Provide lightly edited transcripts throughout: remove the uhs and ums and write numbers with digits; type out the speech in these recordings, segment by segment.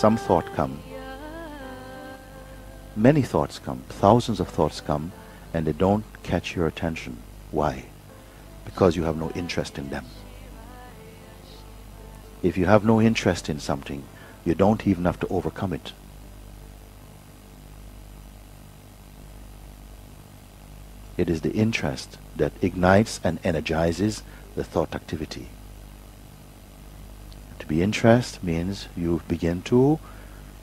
some thought come. Many thoughts come, thousands of thoughts come, and they don't catch your attention. Why? Because you have no interest in them. If you have no interest in something, you don't even have to overcome it. It is the interest that ignites and energizes the thought activity. To be interested means you begin to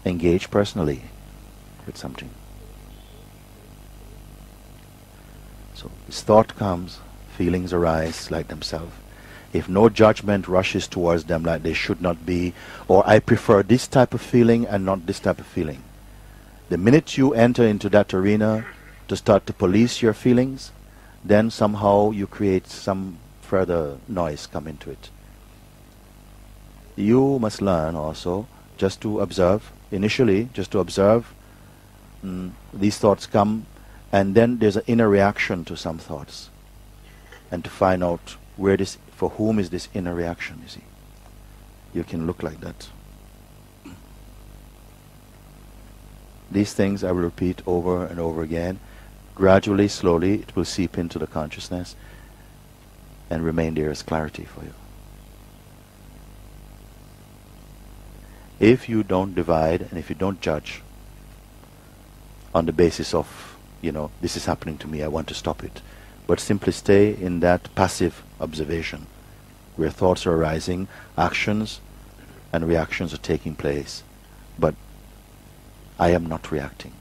engage personally with something. So this thought comes, feelings arise like themselves. If no judgment rushes towards them like they should not be, or I prefer this type of feeling and not this type of feeling. The minute you enter into that arena to start to police your feelings, then somehow you create some further noise come into it. You must learn also just to observe, initially just to observe these thoughts come, and then there's an inner reaction to some thoughts, and to find out where this, for whom is this inner reaction, you see. You can look like that. These things I will repeat over and over again. Gradually, slowly, it will seep into the consciousness and remain there as clarity for you. If you don't divide and if you don't judge on the basis of, this is happening to me, I want to stop it, but simply stay in that passive observation where thoughts are arising, actions and reactions are taking place, but I am not reacting.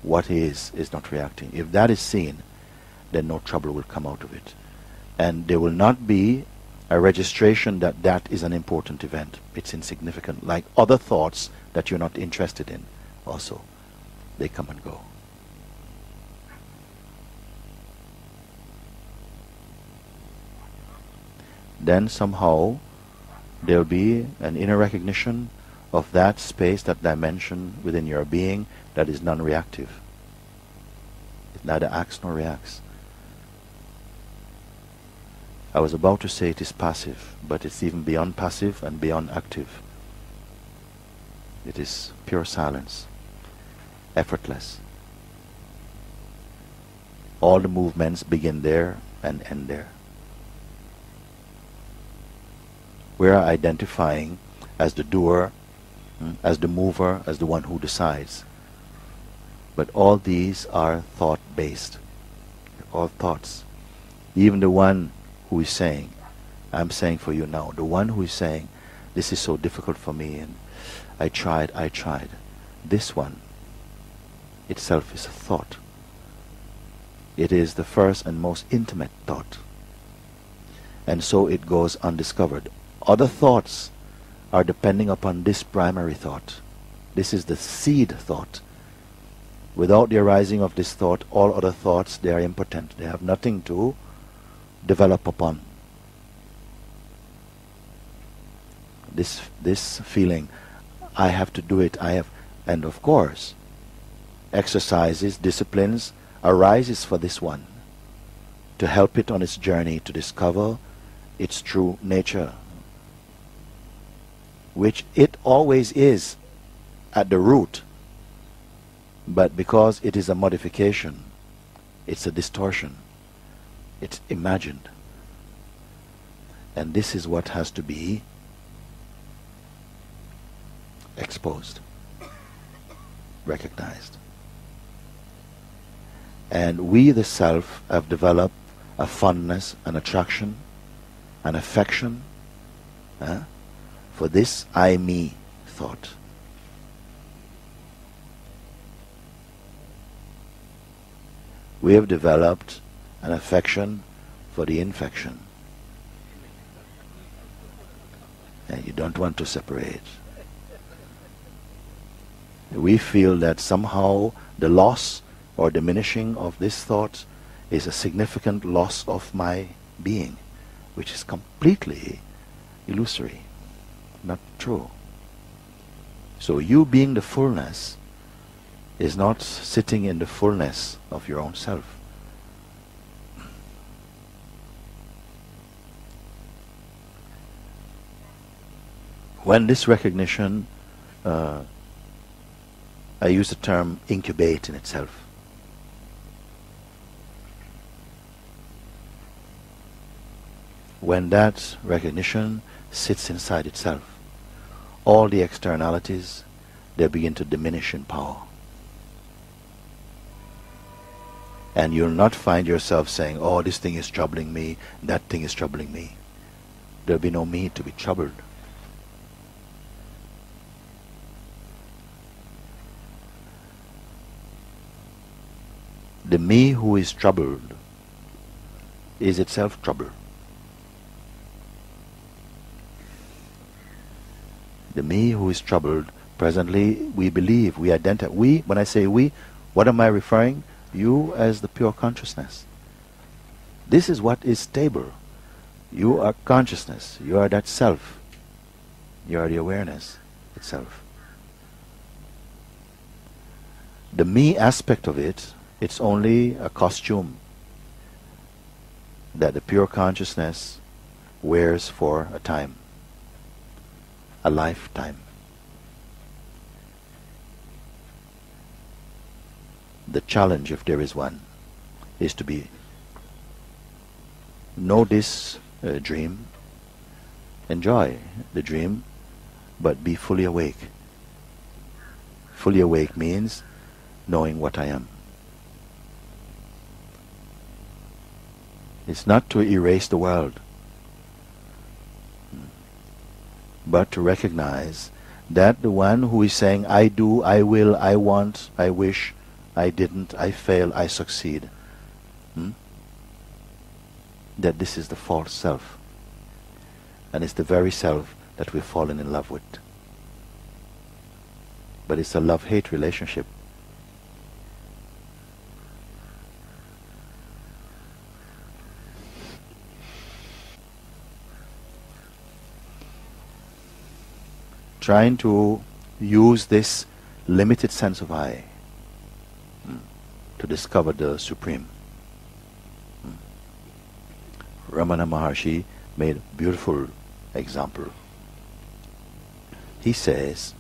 What is not reacting. If that is seen, then no trouble will come out of it. And there will not be a registration that that is an important event. It's insignificant. Like other thoughts that you're not interested in also. They come and go. Then somehow there will be an inner recognition of that space, that dimension within your being that is non-reactive. It neither acts nor reacts. I was about to say it is passive, but it's even beyond passive and beyond active. It is pure silence, effortless. All the movements begin there and end there. We are identifying as the doer, as the mover, as the one who decides. But all these are thought-based. All thoughts. Even the one who is saying, I'm saying for you now, the one who is saying, this is so difficult for me and I tried. This one itself is a thought. It is the first and most intimate thought. And so it goes undiscovered. Other thoughts are depending upon this primary thought. This is the seed thought. Without the arising of this thought, all other thoughts, they are impotent. They have nothing to develop upon. This feeling, I have to do it, and of course, exercises, disciplines, arises for this one, to help it on its journey to discover its true nature, which it always is at the root, but because it is a modification, it's a distortion, it's imagined. And this is what has to be exposed, recognized. And we, the self, have developed a fondness, an attraction, an affection for this I-me thought. We have developed an affection for the infection. And you don't want to separate. We feel that somehow the loss or diminishing of this thought is a significant loss of my being, which is completely illusory, not true. So you being the fullness is not sitting in the fullness of your own self. When this recognition I use the term incubate in itself. When that recognition sits inside itself, all the externalities, they begin to diminish in power. And you'll not find yourself saying, oh, this thing is troubling me, that thing is troubling me. There'll be no need to be troubled. The me who is troubled is itself troubled. The me who is troubled, presently we believe, we identify. We, when I say we, what am I referring? You as the pure consciousness. This is what is stable. You are consciousness. You are that self. You are the awareness itself. The me aspect of it, it's only a costume that the pure consciousness wears for a time, a lifetime. The challenge, if there is one, is to know this dream, enjoy the dream, but be fully awake. Fully awake means knowing what I am. It's not to erase the world, but to recognize that the one who is saying, I do, I will, I want, I wish, I didn't, I fail, I succeed, that this is the false self. And it's the very self that we've fallen in love with. But it's a love-hate relationship. Trying to use this limited sense of I to discover the Supreme. Ramana Maharshi made a beautiful example. He says,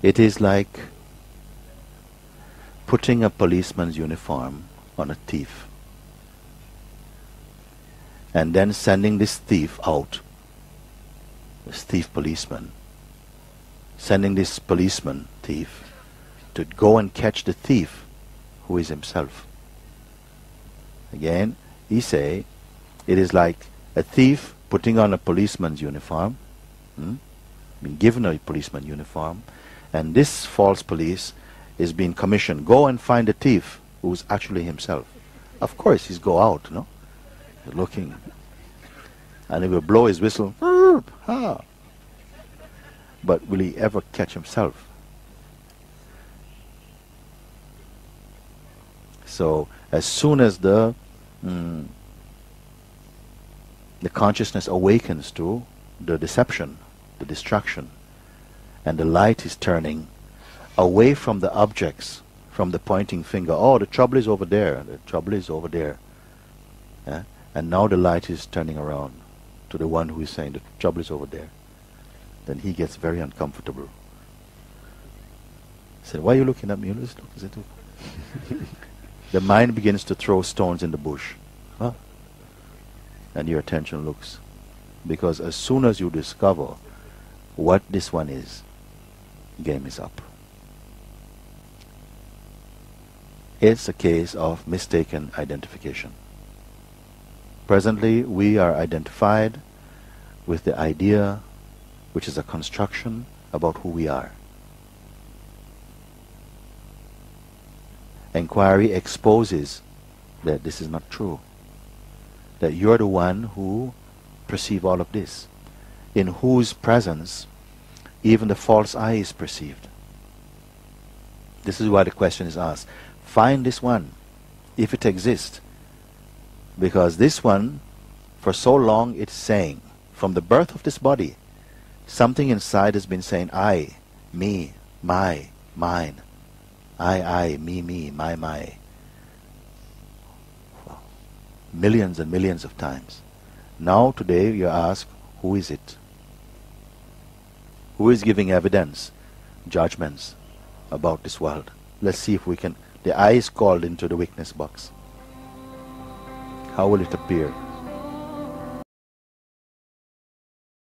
it is like putting a policeman's uniform on a thief and then sending this thief out, this thief policeman, sending this policeman thief to go and catch the thief who is himself. Again, he say, it is like a thief putting on a policeman's uniform, being given a policeman uniform, and this false police is being commissioned, go and find the thief who's actually himself. Of course, he's go out, no? Looking, and he will blow his whistle, but will he ever catch himself? So, as soon as the consciousness awakens to the deception, the distraction, and the light is turning away from the objects, from the pointing finger, oh, the trouble is over there, the trouble is over there. Yeah? And now the light is turning around to the one who is saying the trouble is over there. Then he gets very uncomfortable. He said, why are you looking at me? Let's look. The mind begins to throw stones in the bush. Huh? And your attention looks. Because as soon as you discover what this one is, game is up. It's a case of mistaken identification. Presently, we are identified with the idea, which is a construction about who we are. Inquiry exposes that this is not true. That you're the one who perceive all of this, in whose presence even the false I is perceived. This is why the question is asked. Find this one, if it exists. Because this one, for so long it's saying, from the birth of this body, something inside has been saying, I, me, my, mine. I, me, my. Millions and millions of times. Now today you ask, who is it? Who is giving evidence, judgments, about this world. Let's see if we can. The eye is called into the witness box. How will it appear?